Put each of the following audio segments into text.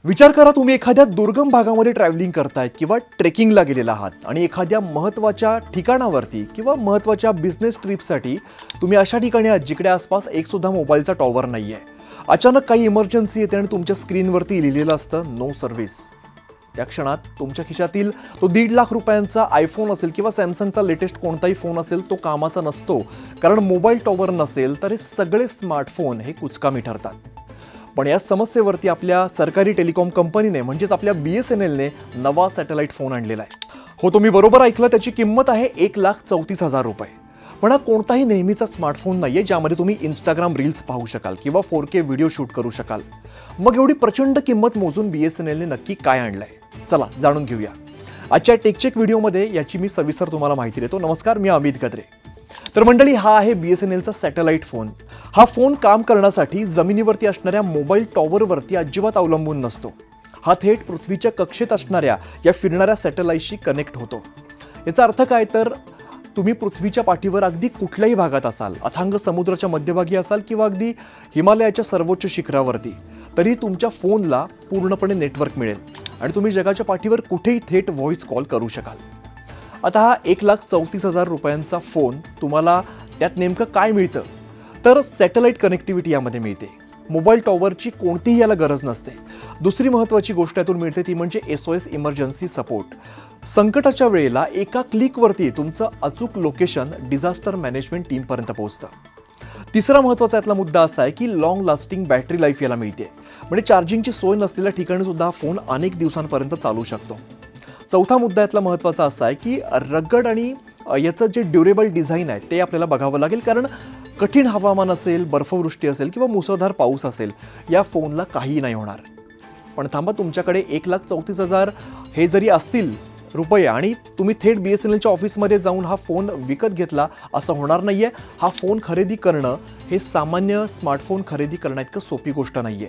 विचार करा, तुम्ही एखाद्या दुर्गम भागामध्ये ट्रॅव्हलिंग करतायत किंवा ट्रेकिंगला गेलेला आहात आणि एखाद्या महत्त्वाच्या ठिकाणावरती किंवा महत्त्वाच्या बिझनेस ट्रिपसाठी तुम्ही अशा ठिकाणी आहात जिकडे आसपास एक सुद्धा मोबाईलचा टॉवर नाही आहे. अचानक काही इमर्जन्सी येते आणि तुमच्या स्क्रीनवरती लिहिलेलं असतं नो सर्व्हिस. त्या क्षणात तुमच्या खिशातील तो 1.5 लाख रुपयांचा आयफोन असेल किंवा सॅमसंगचा लेटेस्ट कोणताही फोन असेल तो कामाचा नसतो, कारण मोबाईल टॉवर नसेल तर हे सगळे स्मार्टफोन हे कुचकामी ठरतात. पण या समस्येवरती आपल्या सरकारी टेलिकॉम कंपनीने म्हणजेच आपल्या BSNLने नवा सॅटेलाइट फोन आणलेला आहे. हो, तुम्ही बरोबर ऐकलं, त्याची किंमत आहे 1,34,000 रुपये. पण हा कोणताही नेहमीचा स्मार्टफोन नाहीये ज्यामध्ये तुम्ही इंस्टाग्राम रील्स पाहू शकाल किंवा 4K व्हिडिओ शूट करू शकाल. मग एवढी प्रचंड किंमत मोजून BSNLने नक्की काय आणलंय, चला जाणून घेऊया. आजच्या टेकचेक व्हिडिओमध्ये याची मी सविस्तर तुम्हाला माहिती देतो. नमस्कार, मी अमित गद्रे. तर मंडळी, हा आहे BSNLचा सॅटेलाइट फोन. हा फोन काम करण्यासाठी जमिनीवरती असणाऱ्या मोबाईल टॉवरवरती अजिबात अवलंबून नसतो. हा थेट पृथ्वीच्या कक्षेत असणाऱ्या या फिरणाऱ्या सॅटेलाइटशी कनेक्ट होतो. याचा अर्थ काय, तर तुम्ही पृथ्वीच्या पाठीवर अगदी कुठल्याही भागात असाल, अथांग समुद्राच्या मध्यभागी असाल किंवा अगदी हिमालयाच्या सर्वोच्च शिखरावरती, तरी तुमच्या फोनला पूर्णपणे नेटवर्क मिळेल आणि तुम्ही जगाच्या पाठीवर कुठेही थेट व्हॉइस कॉल करू शकाल. आता हा 1,34,000 रुपयांचा फोन, तुम्हाला त्यात नेमकं काय मिळतं, तर सॅटेलाइट कनेक्टिव्हिटी यामध्ये मिळते. मोबाईल टॉवरची कोणतीही याला गरज नसते. दुसरी महत्त्वाची गोष्ट यातून मिळते ती म्हणजे SOS इमर्जन्सी सपोर्ट. संकटाच्या वेळेला एका क्लिकवरती तुमचं अचूक लोकेशन डिझास्टर मॅनेजमेंट टीमपर्यंत पोहोचतं. तिसरा महत्त्वाचा यातला मुद्दा असा आहे की लॉंग लास्टिंग बॅटरी लाईफ याला मिळते. म्हणजे चार्जिंगची सोय नसलेल्या ठिकाणी सुद्धा फोन अनेक दिवसांपर्यंत चालू शकतो. चौथा मुद्दा यातला महत्त्वाचा असा आहे की रगड आणि याचं जे ड्युरेबल डिझाईन आहे ते आपल्याला बघावं लागेल, कारण कठीण हवामान असेल, बर्फवृष्टी असेल किंवा मुसळधार पाऊस असेल, या फोनला काहीही नाही होणार. पण थांबा, तुमच्याकडे 1,34,000 हे जरी असतील रुपये आणि तुम्ही थेट BSNLच्या ऑफिसमध्ये जाऊन हा फोन विकत घेतला असं होणार नाहीये. हा फोन खरेदी करणं हे सामान्य स्मार्टफोन खरेदी करण्याइतकं सोपी गोष्ट नाहीये.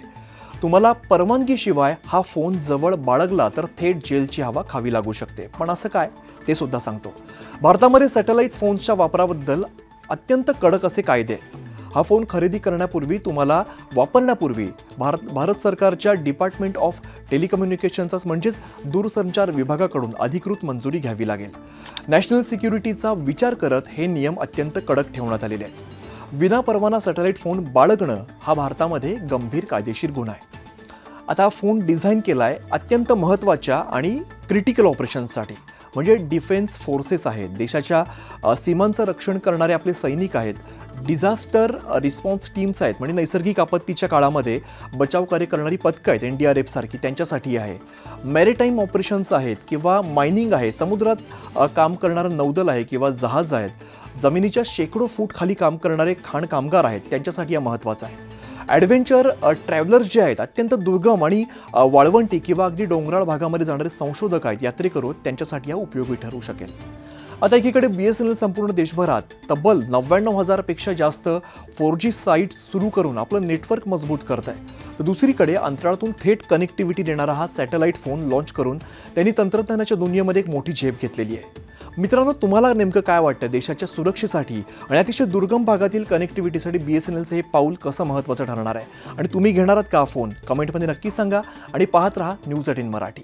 तुम्हाला परवानगीशिवाय हा फोन जवळ बाळगला तर थेट जेलची हवा खावी लागू शकते. पण असं काय, ते सुद्धा सांगतो. भारतामध्ये सॅटेलाइट फोन्सच्या वापराबद्दल अत्यंत कडक असे कायदे आहेत. हा फोन खरेदी करण्यापूर्वी, तुम्हाला वापरण्यापूर्वी भारत सरकारच्या डिपार्टमेंट ऑफ टेलिकम्युनिकेशन्स म्हणजेच दूरसंचार विभागाकडून अधिकृत मंजुरी घ्यावी लागेल. नॅशनल सिक्युरिटीचा विचार करत हे नियम अत्यंत कडक ठेवण्यात आलेले आहेत. विनापरवाना सॅटेलाइट फोन बाळगणं हा भारतामध्ये गंभीर कायदेशीर गुन्हा आहे. आता हा फोन डिझाईन केलाय अत्यंत महत्त्वाच्या आणि क्रिटिकल ऑपरेशन्ससाठी. म्हणजे डिफेन्स फोर्सेस आहेत, देशाच्या सीमांचं रक्षण करणारे आपले सैनिक आहेत, डिझास्टर रिस्पॉन्स टीम्स आहेत, म्हणजे नैसर्गिक आपत्तीच्या काळामध्ये बचाव कार्य करणारी पथकं आहेत, NDRF सारखी, त्यांच्यासाठी आहे. मॅरिटाईम ऑपरेशन्स आहेत किंवा मायनिंग आहे, समुद्रात काम करणारं नौदल आहे किंवा जहाज आहेत, जमिनीच्या शेकडो फूट खाली काम करणारे खाण कामगार आहेत, त्यांच्यासाठी हा महत्त्वाचा आहे. ॲडव्हेंचर ट्रॅव्हलर्स जे आहेत, अत्यंत दुर्गम आणि वाळवंटी किंवा अगदी डोंगराळ भागामध्ये जाणारे संशोधक आहेत, यात्रेकरू, त्यांच्यासाठी हा उपयोगी ठरू शकेल. आता एकीकडे BSNL संपूर्ण देशभरात तब्बल 99,000 पेक्षा जास्त 4G साईट्स सुरू करून आपलं नेटवर्क मजबूत करत आहे. तर दुसरीकडे अंतराळातून थेट कनेक्टिव्हिटी देणारा हा सॅटेलाइट फोन लॉन्च करून त्यांनी तंत्रज्ञानाच्या दुनियेमध्ये एक मोठी झेप घेतलेली आहे. मित्रांनो, तुम्हाला नेमकं काय वाटतं, देशाच्या सुरक्षेसाठी आणि अतिशय दुर्गम भागातील कनेक्टिव्हिटीसाठी BSNLचं हे पाऊल कसं महत्त्वाचं ठरणार आहे, आणि तुम्ही घेणार आहात का फोन? कमेंटमध्ये नक्की सांगा आणि पाहत रहा न्यूज 18 मराठी.